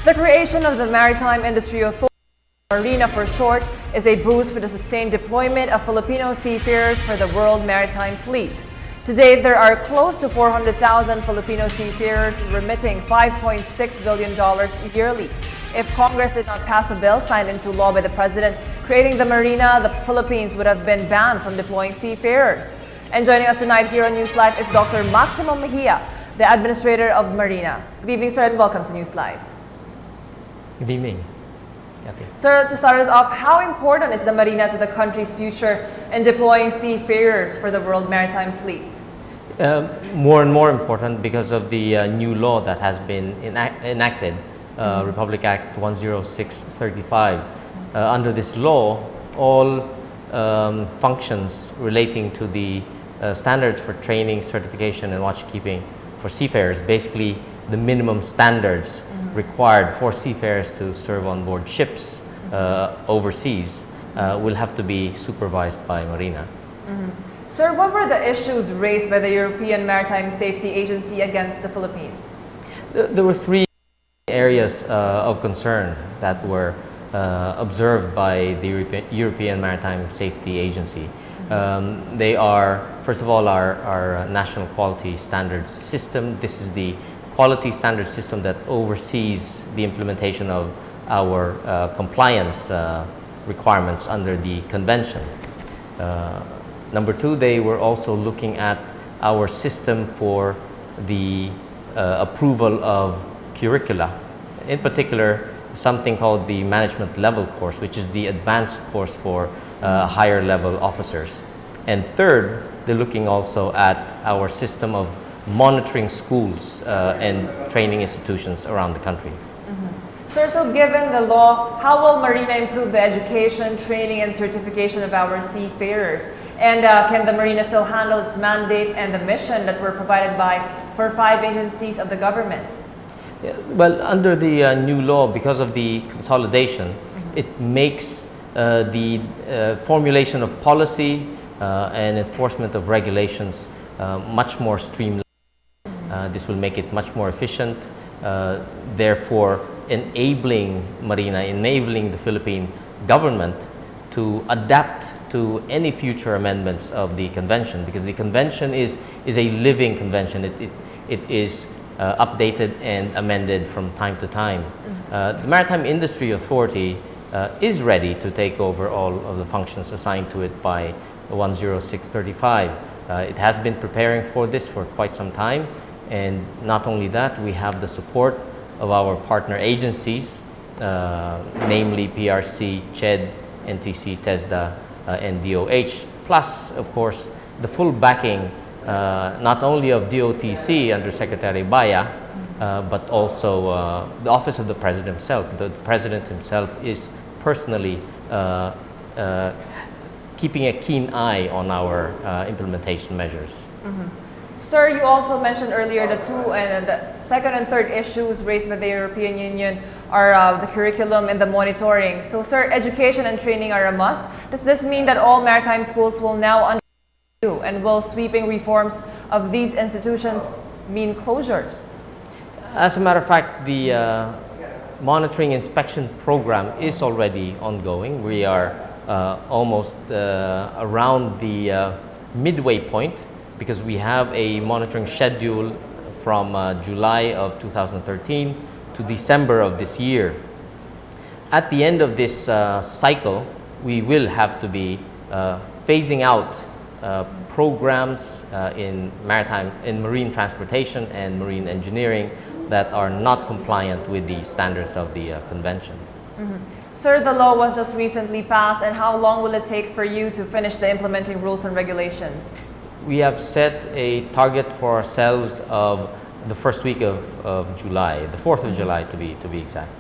The creation of the Maritime Industry Authority, Marina for short, is a boost for the sustained deployment of Filipino seafarers for the world maritime fleet. Today, there are close to 400,000 Filipino seafarers remitting $5.6 billion yearly. If Congress did not pass a bill signed into law by the President creating the Marina, the Philippines would have been banned from deploying seafarers. And joining us tonight here on NewsLife is Dr. Maximo Mejia, the Administrator of Marina. Good evening, sir, and welcome to NewsLife. Good evening. Okay. Sir, to start us off, how important is the Marina to the country's future in deploying seafarers for the world maritime fleet? More and more important because of the new law that has been enacted, Republic Act 10635. Under this law, all functions relating to the standards for training, certification, and watchkeeping for seafarers, basically the minimum standards required for seafarers to serve on board ships overseas, will have to be supervised by Marina. Sir, what were the issues raised by the European Maritime Safety Agency against the Philippines? There were three areas of concern that were observed by the European Maritime Safety Agency. They are, first of all, our national quality standards system. This is the quality standard system that oversees the implementation of our compliance requirements under the convention. Number two, they were also looking at our system for the approval of curricula, in particular something called the management level course, which is the advanced course for higher level officers. And third, they're looking also at our system of monitoring schools and training institutions around the country. Sir, so given the law, how will Marina improve the education, training, and certification of our seafarers? And can the Marina still handle its mandate and the mission that were provided for 5 agencies of the government? Yeah, well, under the new law, because of the consolidation, it makes the formulation of policy and enforcement of regulations much more streamlined. This will make it much more efficient, therefore enabling Marina, enabling the Philippine government to adapt to any future amendments of the convention, because the convention is a living convention. It is updated and amended from time to time. The Maritime Industry Authority is ready to take over all of the functions assigned to it by 10635. It has been preparing for this for quite some time. And not only that, we have the support of our partner agencies, namely PRC, CHED, NTC, TESDA, and DOH, plus, of course, the full backing not only of DOTC under Secretary Baya, but also the Office of the President himself. The President himself is personally keeping a keen eye on our implementation measures. Sir, you also mentioned earlier the second and third issues raised by the European Union are the curriculum and the monitoring. So, sir, education and training are a must. Does this mean that all maritime schools will now undergo, and will sweeping reforms of these institutions mean closures? As a matter of fact, the monitoring inspection program is already ongoing. We are almost around the midway point, because we have a monitoring schedule from July of 2013 to December of this year. At the end of this cycle, we will have to be phasing out programs in marine transportation and marine engineering that are not compliant with the standards of the convention. Sir, the law was just recently passed, and how long will it take for you to finish the implementing rules and regulations? We have set a target for ourselves of the first week of July, the 4th of July to be exact.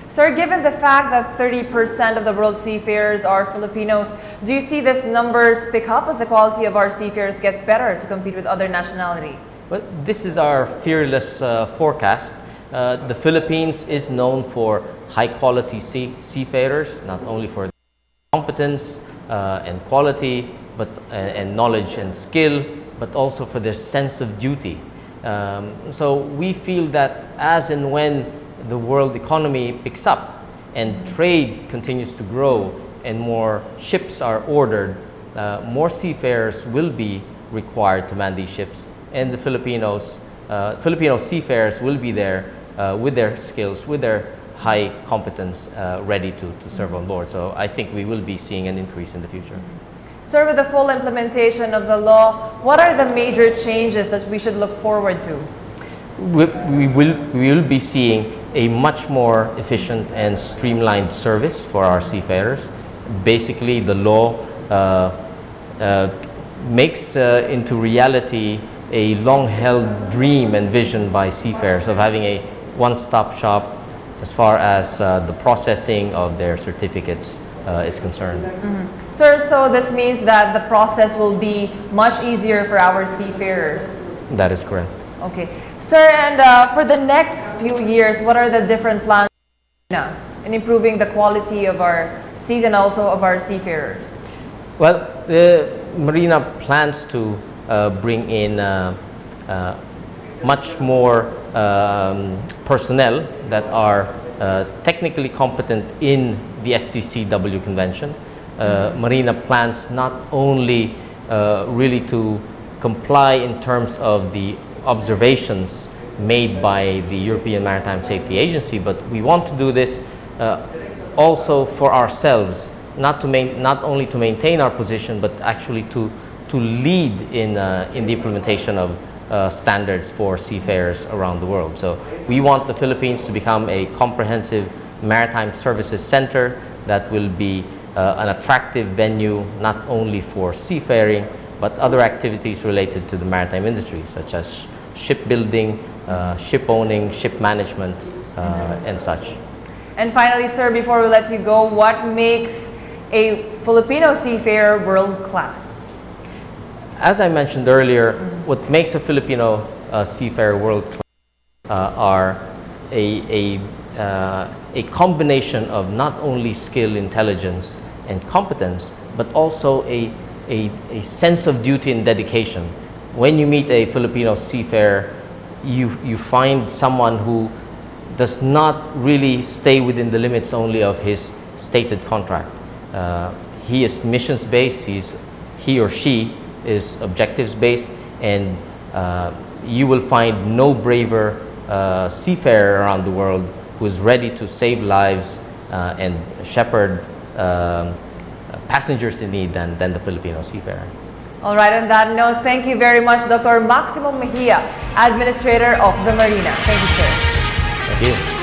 Sir, given the fact that 30% of the world's seafarers are Filipinos, do you see these numbers pick up as the quality of our seafarers get better to compete with other nationalities? Well, this is our fearless forecast. The Philippines is known for high-quality seafarers, not only for competence and quality, and knowledge and skill, but also for their sense of duty. So we feel that as and when the world economy picks up and trade continues to grow and more ships are ordered, more seafarers will be required to man these ships, and the Filipino seafarers will be there with their skills, with their high competence, ready to serve on board. So I think we will be seeing an increase in the future. Sir, with the full implementation of the law, what are the major changes that we should look forward to? We will be seeing a much more efficient and streamlined service for our seafarers. Basically, the law makes into reality a long-held dream and vision by seafarers of having a one-stop shop as far as the processing of their certificates is concerned. Sir, so this means that the process will be much easier for our seafarers. That is correct. Okay. Sir, and for the next few years, what are the different plans in improving the quality of our seas and also of our seafarers? Well, the Marina plans to bring in much more personnel that are technically competent in the STCW convention. Marina plans not only really to comply in terms of the observations made by the European Maritime Safety Agency, but we want to do this also for ourselves, not only to maintain our position, but actually to lead in the implementation of standards for seafarers around the world. So we want the Philippines to become a comprehensive maritime services center that will be an attractive venue not only for seafaring, but other activities related to the maritime industry, such as shipbuilding, ship owning, ship management, and such. And finally, sir, before we let you go, what makes a Filipino seafarer world-class? As I mentioned earlier, what makes a Filipino seafarer world-class are a combination of not only skill, intelligence, and competence, but also a sense of duty and dedication. When you meet a Filipino seafarer, you find someone who does not really stay within the limits only of his stated contract. He is missions-based, he or she is objectives-based, and you will find no braver seafarer around the world who is ready to save lives and shepherd passengers in need than the Filipino seafarer. All right, on that note, thank you very much, Dr. Maximo Mejia, Administrator of the Marina. Thank you, sir. Thank you.